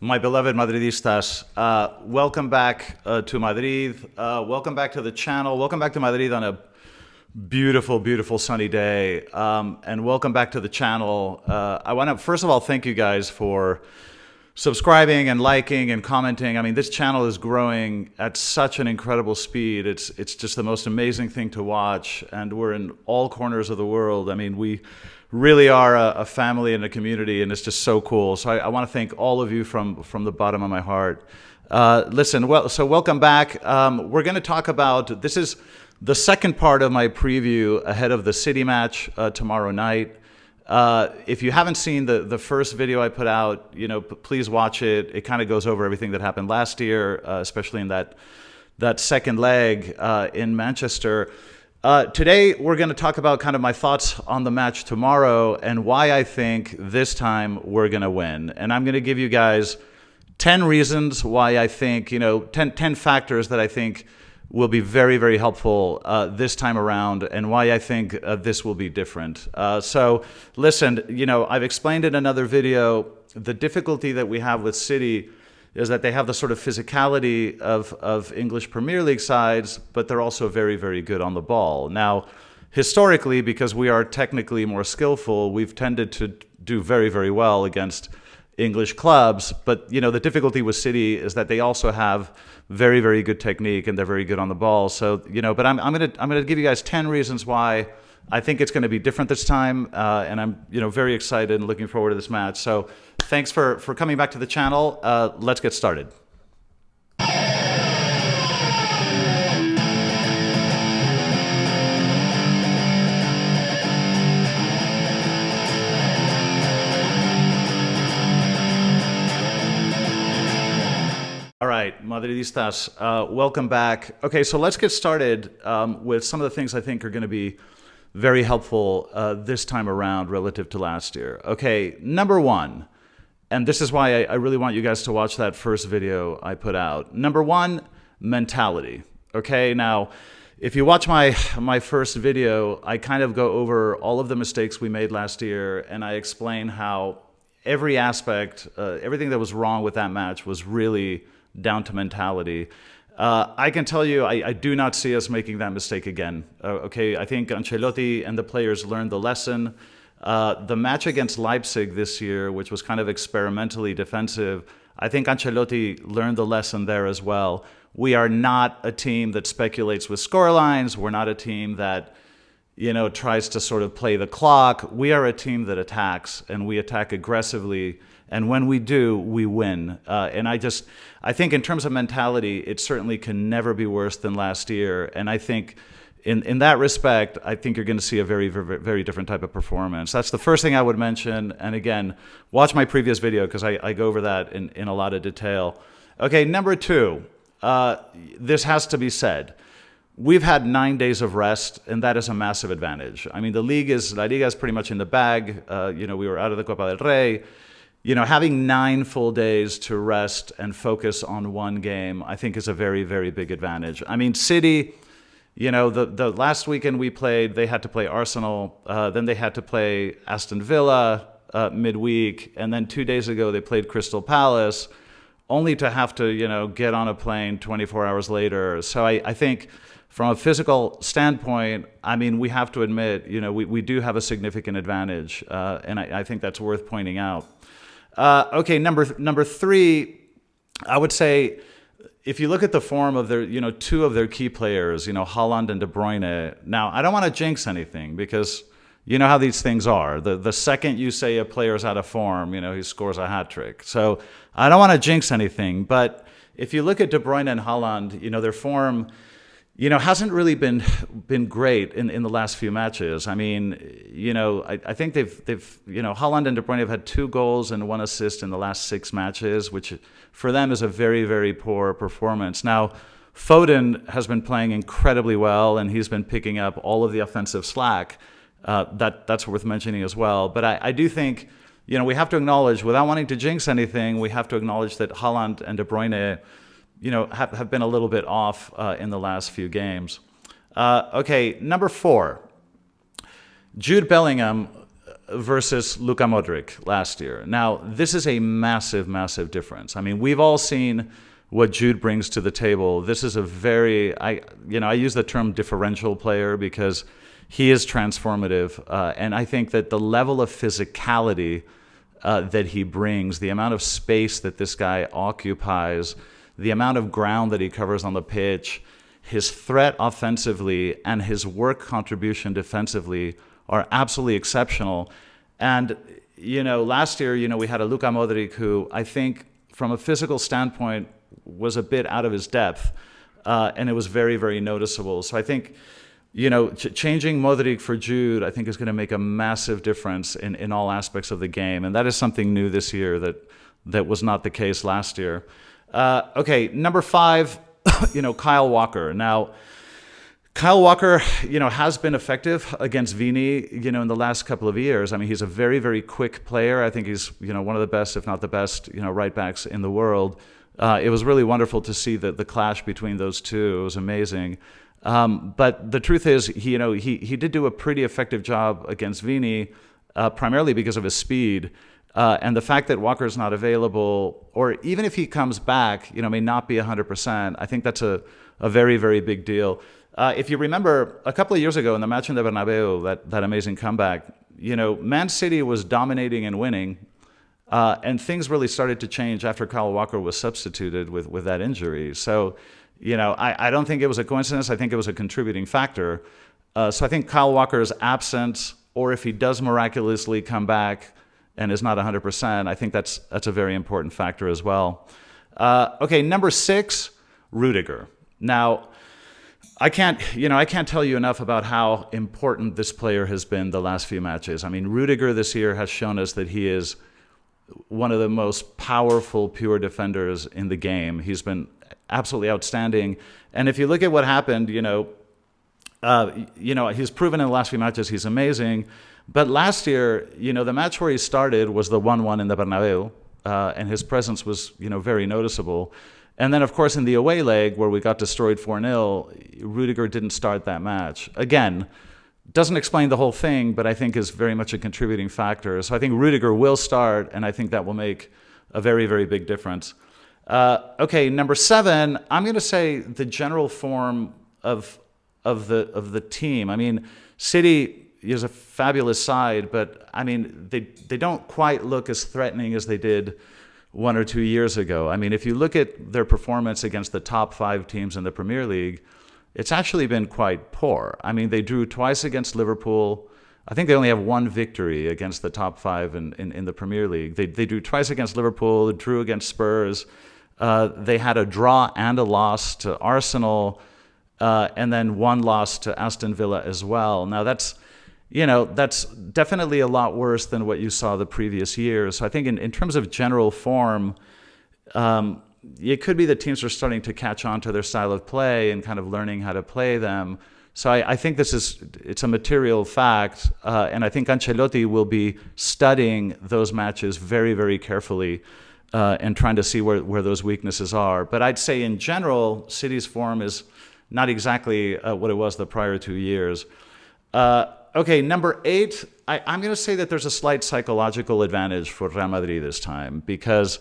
My beloved Madridistas, welcome back to Madrid. Welcome back to the channel. Welcome back to Madrid on a beautiful, beautiful sunny day. And welcome back to the channel. I want to, first of all, thank you guys for subscribing and liking and commenting. I mean, this channel is growing at such an incredible speed. It's just the most amazing thing to watch. And we're in all corners of the world. I mean, we really are a family and a community, and it's just so cool. So I want to thank all of you from the bottom of my heart. Listen, so welcome back. We're going to talk about, this is the second part of my preview ahead of the City match tomorrow night. If you haven't seen the first video I put out, please watch it. It kind of goes over everything that happened last year, especially in that second leg in Manchester. Today, we're going to talk about kind of my thoughts on the match tomorrow and why I think this time we're going to win. And I'm going to give you guys 10 reasons why I think, 10 factors that I think will be very, very helpful this time around, and why I think this will be different. So listen, I've explained in another video the difficulty that we have with City is that they have the sort of physicality of English Premier League sides, but they're also very, very good on the ball. Now, historically, because we are technically more skillful, we've tended to do very, very well against English clubs. But, the difficulty with City is that they also have very, very good technique, and they're very good on the ball. So, but I'm gonna give you guys 10 reasons why I think it's going to be different this time, and I'm very excited and looking forward to this match. So thanks for coming back to the channel. Let's get started. All right, Madridistas, welcome back. Okay, so let's get started with some of the things I think are going to be very helpful this time around relative to last year. Okay, number one, and this is why I really want you guys to watch that first video I put out. Number one, mentality. Okay, now, if you watch my first video, I kind of go over all of the mistakes we made last year, and I explain how every aspect, everything that was wrong with that match was really down to mentality. I can tell you, I do not see us making that mistake again. Okay, I think Ancelotti and the players learned the lesson. The match against Leipzig this year, which was kind of experimentally defensive, I think Ancelotti learned the lesson there as well. We are not a team that speculates with scorelines. We're not a team that, tries to sort of play the clock. We are a team that attacks, and we attack aggressively. And when we do, we win. And I think in terms of mentality, it certainly can never be worse than last year. And I think in that respect, I think you're going to see a very, very, very different type of performance. That's the first thing I would mention. And again, watch my previous video because I go over that in a lot of detail. Okay, number two, this has to be said. We've had 9 days of rest, and that is a massive advantage. I mean, La Liga is pretty much in the bag. We were out of the Copa del Rey. Having 9 full days to rest and focus on one game, I think is a very, very big advantage. I mean, City, the last weekend we played, they had to play Arsenal. Then they had to play Aston Villa midweek. And then 2 days ago, they played Crystal Palace, only to have to, get on a plane 24 hours later. So I think from a physical standpoint, I mean, we have to admit, we do have a significant advantage. And I think that's worth pointing out. Okay, number three, I would say, if you look at the form of their, two of their key players, Haaland and De Bruyne. Now, I don't want to jinx anything because you know how these things are. The second you say a player's out of form, he scores a hat trick. So I don't want to jinx anything. But if you look at De Bruyne and Haaland, their form, hasn't really been great in the last few matches. I mean, I think they've Haaland and De Bruyne have had 2 goals and 1 assist in the last 6 matches, which for them is a very, very poor performance. Now, Foden has been playing incredibly well, and he's been picking up all of the offensive slack. That's worth mentioning as well. But I do think, we have to acknowledge, without wanting to jinx anything, we have to acknowledge that Haaland and De Bruyne have been a little bit off in the last few games. Okay, number 4. Jude Bellingham versus Luka Modric last year. Now, this is a massive, massive difference. I mean, we've all seen what Jude brings to the table. This is a very, I use the term differential player because he is transformative. And I think that the level of physicality that he brings, the amount of space that this guy occupies, the amount of ground that he covers on the pitch, his threat offensively and his work contribution defensively are absolutely exceptional. And, last year, we had a Luka Modric who I think from a physical standpoint was a bit out of his depth. And it was very, very noticeable. So I think, changing Modric for Jude, I think is going to make a massive difference in all aspects of the game. And that is something new this year that was not the case last year. Okay, number 5, Kyle Walker. Now, Kyle Walker, has been effective against Vini, in the last couple of years. I mean, he's a very, very quick player. I think he's, one of the best, if not the best, right backs in the world. It was really wonderful to see the clash between those two. It was amazing. But the truth is, he did do a pretty effective job against Vini, primarily because of his speed. And the fact that Walker's not available, or even if he comes back, may not be 100%, I think that's a very, very big deal. If you remember, a couple of years ago in the match in the Bernabeu, that amazing comeback, Man City was dominating and winning, and things really started to change after Kyle Walker was substituted with that injury. So, I don't think it was a coincidence. I think it was a contributing factor. So I think Kyle Walker's absence, or if he does miraculously come back and is not 100%, I think that's a very important factor as well. Okay, number 6, Rudiger. Now, I can't tell you enough about how important this player has been the last few matches. I mean, Rudiger this year has shown us that he is one of the most powerful, pure defenders in the game. He's been absolutely outstanding. And if you look at what happened, he's proven in the last few matches he's amazing. But last year, the match where he started was the 1-1 in the Bernabeu, and his presence was, very noticeable. And then, of course, in the away leg where we got destroyed 4-0, Rudiger didn't start that match. Again, doesn't explain the whole thing, but I think is very much a contributing factor. So I think Rudiger will start, and I think that will make a very, very big difference. Okay, number 7, I'm going to say the general form of the team. I mean, City is a fabulous side, but I mean, they don't quite look as threatening as they did 1 or 2 years ago. I mean, if you look at their performance against the top 5 teams in the Premier League, it's actually been quite poor. I mean, they drew twice against Liverpool. I think they only have 1 victory against the top 5 in the Premier League. They drew twice against Liverpool, drew against Spurs. They had a draw and a loss to Arsenal, and then 1 loss to Aston Villa as well. Now, that's definitely a lot worse than what you saw the previous years. So I think in terms of general form, it could be that teams are starting to catch on to their style of play and kind of learning how to play them. So I think it's a material fact, and I think Ancelotti will be studying those matches very, very carefully and trying to see where those weaknesses are. But I'd say in general, City's form is not exactly what it was the prior 2 years. Okay, number 8, I'm going to say that there's a slight psychological advantage for Real Madrid this time because,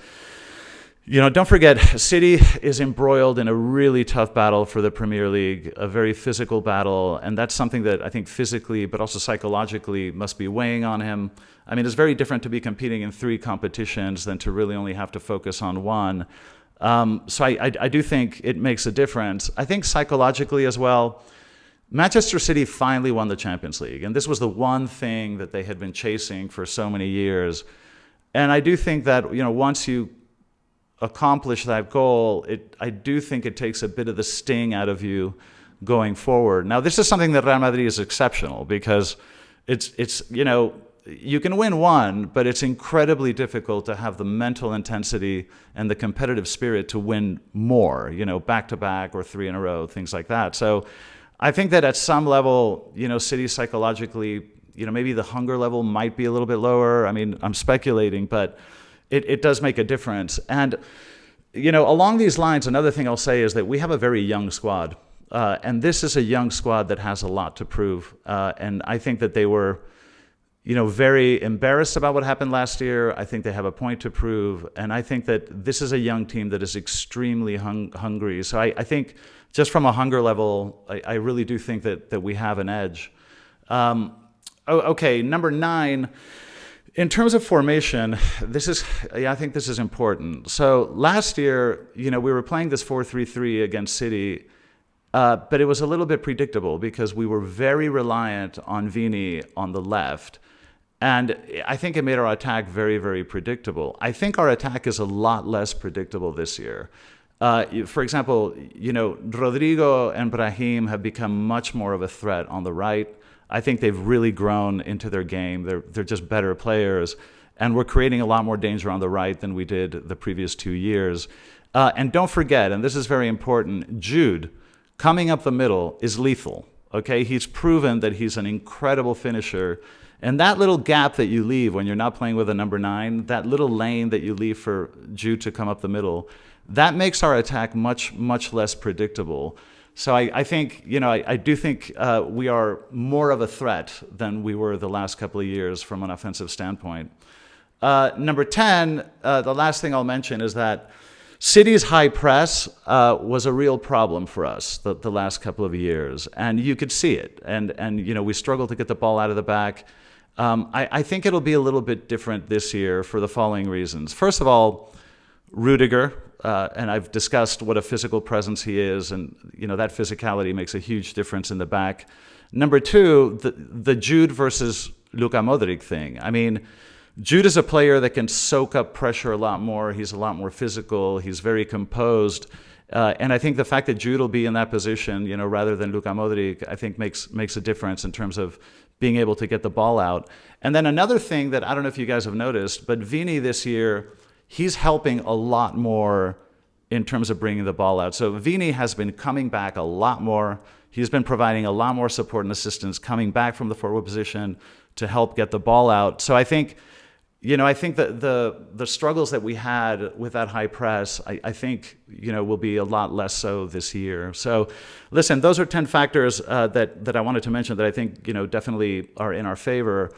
don't forget, City is embroiled in a really tough battle for the Premier League, a very physical battle, and that's something that I think physically but also psychologically must be weighing on him. I mean, it's very different to be competing in 3 competitions than to really only have to focus on one. So I do think it makes a difference. I think psychologically as well, Manchester City finally won the Champions League, and this was the one thing that they had been chasing for so many years. And I do think that, once you accomplish that goal, I do think it takes a bit of the sting out of you going forward. Now, this is something that Real Madrid is exceptional because it's you can win one, but it's incredibly difficult to have the mental intensity and the competitive spirit to win more, back-to-back or 3 in a row, things like that. So I think that at some level, City psychologically, maybe the hunger level might be a little bit lower. I mean, I'm speculating, but it does make a difference. And, along these lines, another thing I'll say is that we have a very young squad. And this is a young squad that has a lot to prove. And I think that they were very embarrassed about what happened last year. I think they have a point to prove. And I think that this is a young team that is extremely hungry. So I think just from a hunger level, I really do think that we have an edge. Okay, number 9. In terms of formation, I think this is important. So last year, we were playing this 4-3-3 against City, but it was a little bit predictable because we were very reliant on Vini on the left. And I think it made our attack very, very predictable. I think our attack is a lot less predictable this year. For example, Rodrigo and Brahim have become much more of a threat on the right. I think they've really grown into their game. They're just better players. And we're creating a lot more danger on the right than we did the previous 2 years. And don't forget, and this is very important, Jude, coming up the middle, is lethal. Okay, he's proven that he's an incredible finisher. And that little gap that you leave when you're not playing with a number 9, that little lane that you leave for Jude to come up the middle, that makes our attack much, much less predictable. So I think, I do think we are more of a threat than we were the last couple of years from an offensive standpoint. Number 10, the last thing I'll mention is that City's high press was a real problem for us the last couple of years, and you could see it. And we struggled to get the ball out of the back. I think it'll be a little bit different this year for the following reasons. First of all, Rudiger, and I've discussed what a physical presence he is, and that physicality makes a huge difference in the back. Number 2, the Jude versus Luka Modric thing. I mean, Jude is a player that can soak up pressure a lot more. He's a lot more physical. He's very composed. And I think the fact that Jude will be in that position, rather than Luka Modric, I think makes a difference in terms of being able to get the ball out. And then another thing that I don't know if you guys have noticed, but Vini this year, he's helping a lot more in terms of bringing the ball out. So Vini has been coming back a lot more. He's been providing a lot more support and assistance coming back from the forward position to help get the ball out. So I think that the struggles that we had with that high press, I think, will be a lot less so this year. So listen, those are 10 factors that I wanted to mention that I think, definitely are in our favor.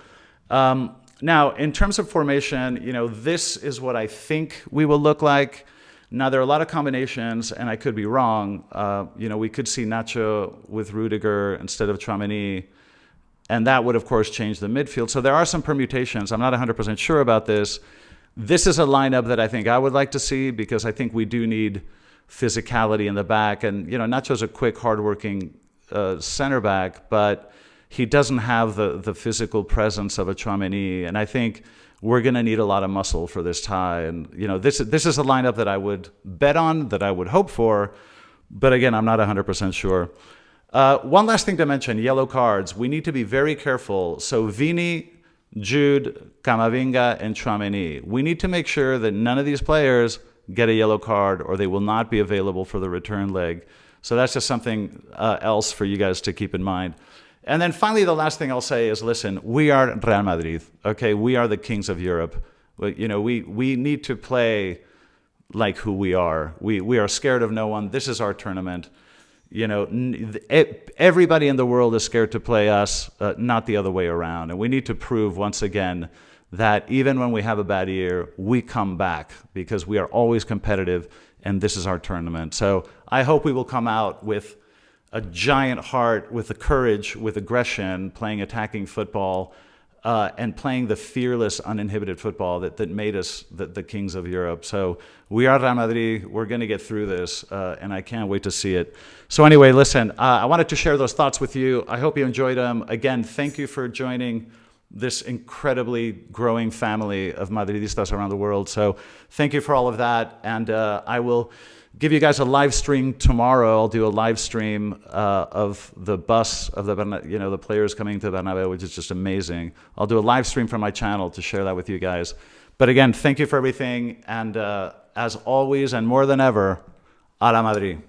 Now, in terms of formation, this is what I think we will look like. Now, there are a lot of combinations, and I could be wrong. We could see Nacho with Rudiger instead of Tchouaméni, and that would, of course, change the midfield. So there are some permutations. I'm not 100% sure about this. This is a lineup that I think I would like to see because I think we do need physicality in the back. And, Nacho's a quick, hardworking center back, but he doesn't have the physical presence of a Tchouaméni, and I think we're going to need a lot of muscle for this tie. And this is a lineup that I would bet on, that I would hope for, but again, I'm not 100% sure. One last thing to mention: yellow cards. We need to be very careful. So Vini, Jude, Camavinga, and Tchouaméni. We need to make sure that none of these players get a yellow card, or they will not be available for the return leg. So that's just something else for you guys to keep in mind. And then finally, the last thing I'll say is, listen, we are Real Madrid, okay? We are the kings of Europe. We need to play like who we are. We are scared of no one. This is our tournament. Everybody in the world is scared to play us, not the other way around. And we need to prove once again that even when we have a bad year, we come back because we are always competitive, and this is our tournament. So I hope we will come out with a giant heart, with the courage, with aggression, playing attacking football, and playing the fearless, uninhibited football that made us the kings of Europe. So we are Real Madrid. We're going to get through this, and I can't wait to see it. So anyway, listen, I wanted to share those thoughts with you. I hope you enjoyed them. Again, thank you for joining this incredibly growing family of Madridistas around the world. So thank you for all of that, and I will give you guys a live stream tomorrow. I'll do a live stream of the bus of the players coming to Bernabeu, which is just amazing. I'll do a live stream from my channel to share that with you guys. But again, thank you for everything, and as always and more than ever, a la Madrid.